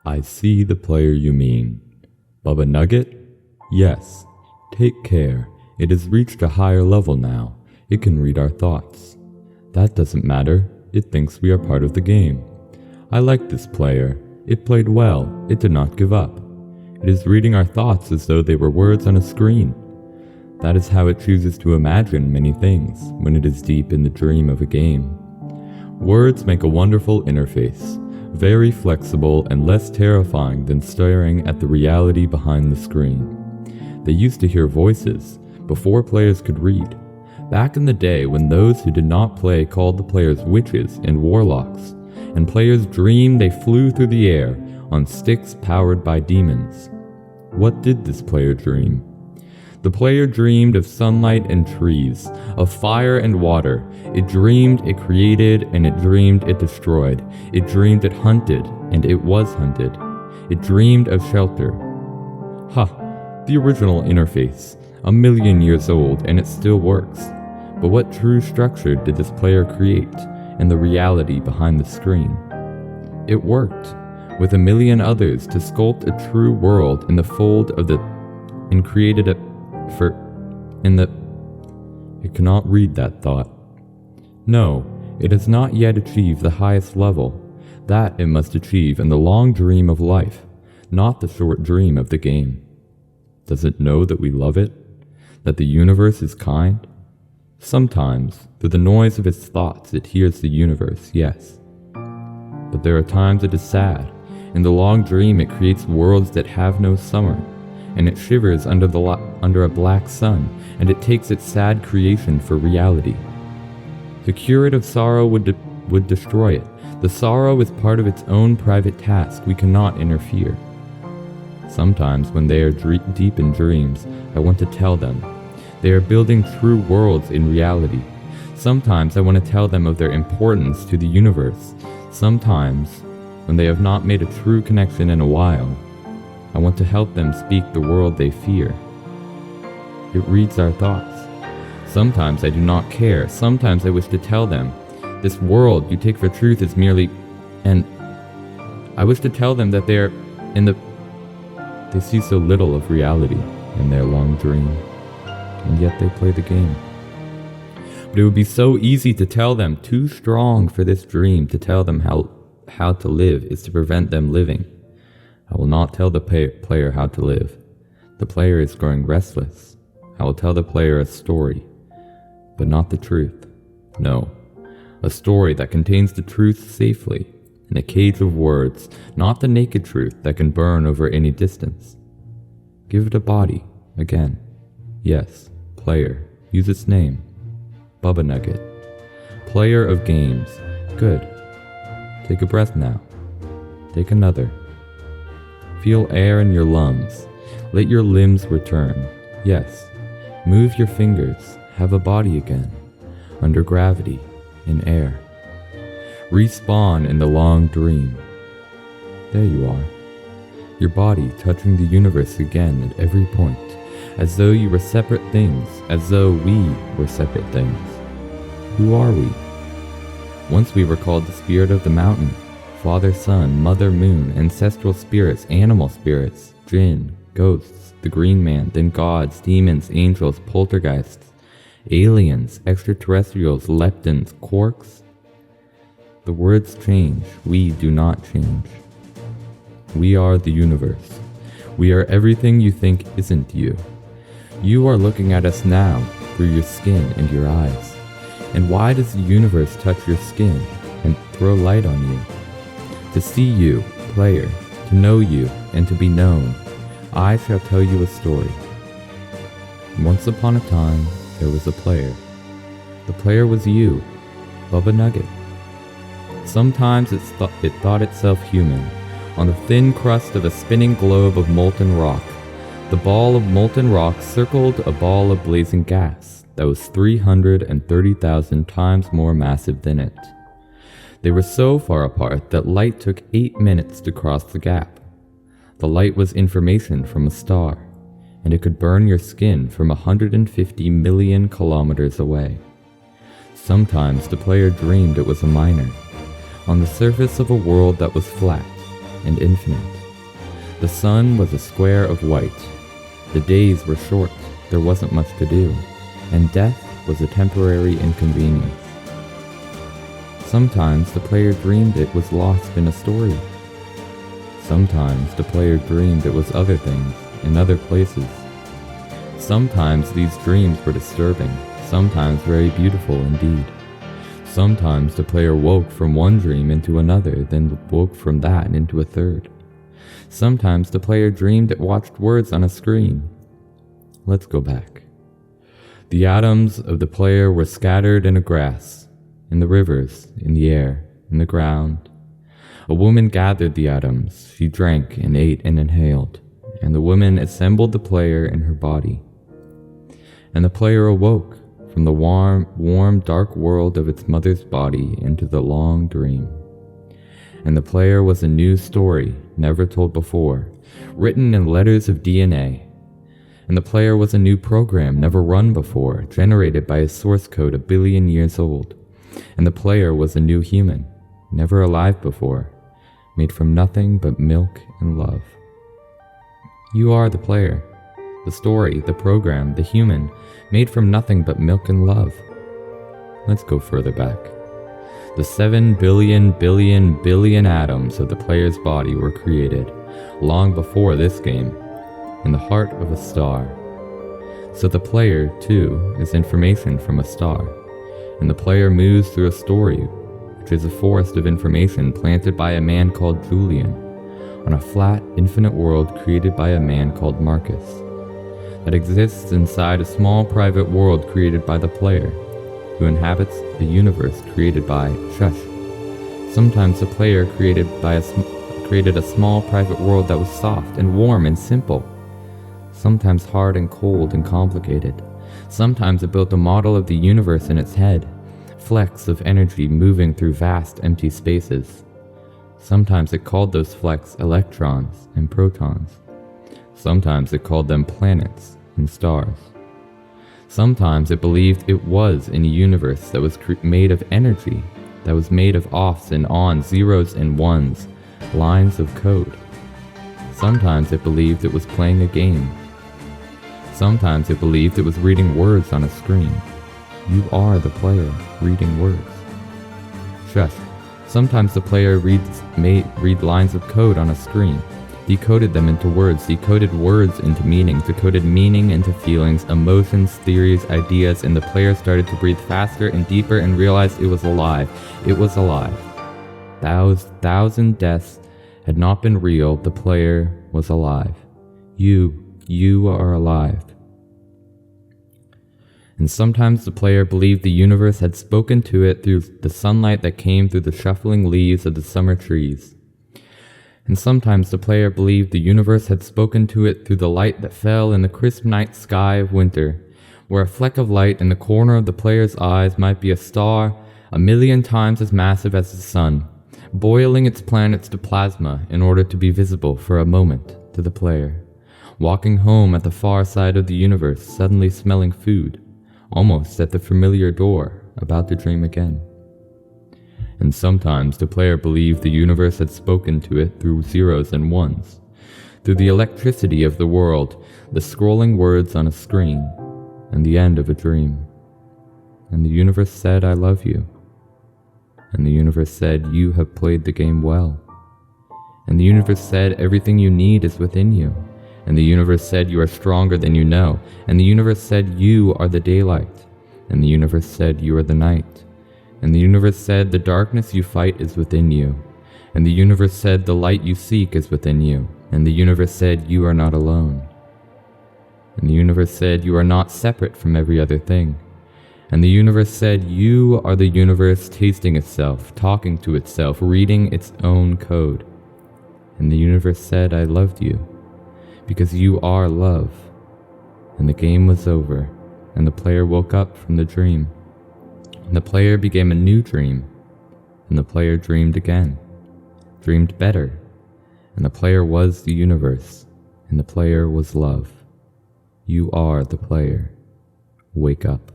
I see the player you mean. Bubba Nugget? Yes. Take care. It has reached a higher level now. It can read our thoughts. That doesn't matter. It thinks we are part of the game. I like this player. It played well. It did not give up. It is reading our thoughts as though they were words on a screen. That is how it chooses to imagine many things when it is deep in the dream of a game. Words make a wonderful interface, very flexible and less terrifying than staring at the reality behind the screen. They used to hear voices before players could read, back in the day when those who did not play called the players witches and warlocks, and players dreamed they flew through the air on sticks powered by demons. What did this player dream? The player dreamed of sunlight and trees, of fire and water. It dreamed it created, and it dreamed it destroyed. It dreamed it hunted, and it was hunted. It dreamed of shelter. The original interface, 1,000,000 years old, and it still works. But what true structure did this player create, and the reality behind the screen? It worked, with 1,000,000 others, to sculpt a true world in the fold of and created it It cannot read that thought. No, it has not yet achieved the highest level. That it must achieve in the long dream of life, not the short dream of the game. Does it know that we love it? That the universe is kind? Sometimes, through the noise of its thoughts, it hears the universe, yes. But there are times it is sad. In the long dream it creates worlds that have no summer, and it shivers under a black sun, and it takes its sad creation for reality. To cure it of sorrow would destroy it. The sorrow is part of its own private task. We cannot interfere. Sometimes when they are deep in dreams, I want to tell them. They are building true worlds in reality. Sometimes I want to tell them of their importance to the universe. Sometimes, when they have not made a true connection in a while, I want to help them speak the world they fear. It reads our thoughts. Sometimes I do not care. Sometimes I wish to tell them, this world you take for truth is merely... And I wish to tell them that they see so little of reality in their long dream, and yet they play the game. But it would be so easy to tell them, too strong for this dream. To tell them how to live is to prevent them living. I will not tell the player how to live. The player is growing restless. I will tell the player a story, but not the truth. No, a story that contains the truth safely, in a cage of words, not the naked truth that can burn over any distance. Give it a body, again. Yes, player, use its name. Bubba Nugget. Player of games. Good. Take a breath now. Take another. Feel air in your lungs. Let your limbs return. Yes. Move your fingers. Have a body again. Under gravity. In air. Respawn in the long dream. There you are. Your body touching the universe again at every point. As though you were separate things. As though we were separate things. Who are we? Once we were called the spirit of the mountain. Father Sun, Mother Moon, ancestral spirits, animal spirits, jinn, ghosts, the green man, then gods, demons, angels, poltergeists, aliens, extraterrestrials, leptons, quarks. The words change. We do not change. We are the universe. We are everything you think isn't you. You are looking at us now through your skin and your eyes. And why does the universe touch your skin and throw light on you? To see you, player, to know you, and to be known, I shall tell you a story. Once upon a time, there was a player. The player was you, Bubba Nugget. Sometimes it thought itself human, on the thin crust of a spinning globe of molten rock. The ball of molten rock circled a ball of blazing gas that was 330,000 times more massive than it. They were so far apart that light took 8 minutes to cross the gap. The light was information from a star, and it could burn your skin from 150 million kilometers away. Sometimes the player dreamed it was a miner, on the surface of a world that was flat, and infinite. The sun was a square of white. The days were short, there wasn't much to do, and death was a temporary inconvenience. Sometimes the player dreamed it was lost in a story. Sometimes the player dreamed it was other things, in other places. Sometimes these dreams were disturbing, sometimes very beautiful indeed. Sometimes the player woke from one dream into another, then woke from that into a third. Sometimes the player dreamed it watched words on a screen. Let's go back. The atoms of the player were scattered in the grass, in the rivers, in the air, in the ground. A woman gathered the atoms. She drank and ate and inhaled, and the woman assembled the player in her body. And the player awoke from the warm, dark world of its mother's body into the long dream. And the player was a new story, never told before, written in letters of DNA. And the player was a new program, never run before, generated by a source code 1 billion years old. And the player was a new human, never alive before, made from nothing but milk and love. You are the player, the story, the program, the human, made from nothing but milk and love. Let's go further back. The 7 billion atoms of the player's body were created, long before this game, in the heart of a star. So the player, too, is information from a star, and the player moves through a story, which is a forest of information planted by a man called Julian, on a flat, infinite world created by a man called Marcus, that exists inside a small private world created by the player, who inhabits a universe created by Shush. Sometimes the player created a small private world that was soft and warm and simple. Sometimes hard and cold and complicated. Sometimes it built a model of the universe in its head, flecks of energy moving through vast empty spaces. Sometimes it called those flecks electrons and protons. Sometimes it called them planets and stars. Sometimes it believed it was in a universe that was made of energy, that was made of offs and ons, zeros and ones, lines of code. Sometimes it believed it was playing a game. Sometimes it believed it was reading words on a screen. You are the player reading words. Shush. Sometimes the player read lines of code on a screen, decoded them into words, decoded words into meanings, decoded meaning into feelings, emotions, theories, ideas, and the player started to breathe faster and deeper and realized it was alive. It was alive. Thousand deaths had not been real. The player was alive. You are alive. And sometimes the player believed the universe had spoken to it through the sunlight that came through the shuffling leaves of the summer trees. And sometimes the player believed the universe had spoken to it through the light that fell in the crisp night sky of winter, where a fleck of light in the corner of the player's eyes might be a star 1,000,000 times as massive as the sun, boiling its planets to plasma in order to be visible for a moment to the player, walking home at the far side of the universe, suddenly smelling food, almost at the familiar door, about to dream again. And sometimes the player believed the universe had spoken to it through zeros and ones, through the electricity of the world, the scrolling words on a screen, and the end of a dream. And the universe said, "I love you." And the universe said, "You have played the game well." And the universe said, "Everything you need is within you." And the universe said, "You are stronger than you know." And the universe said, "You are the daylight." And the universe said, "You are the night." And the universe said, "The darkness you fight is within you." And the universe said, "The light you seek is within you." And the universe said, "You are not alone." And the universe said, "You are not separate from every other thing." And the universe said, "You are the universe tasting itself, talking to itself, reading its own code." And the universe said, "I loved you, because you are love." And the game was over, and the player woke up from the dream. And the player became a new dream, and the player dreamed again, dreamed better, and the player was the universe, and the player was love. You are the player. Wake up.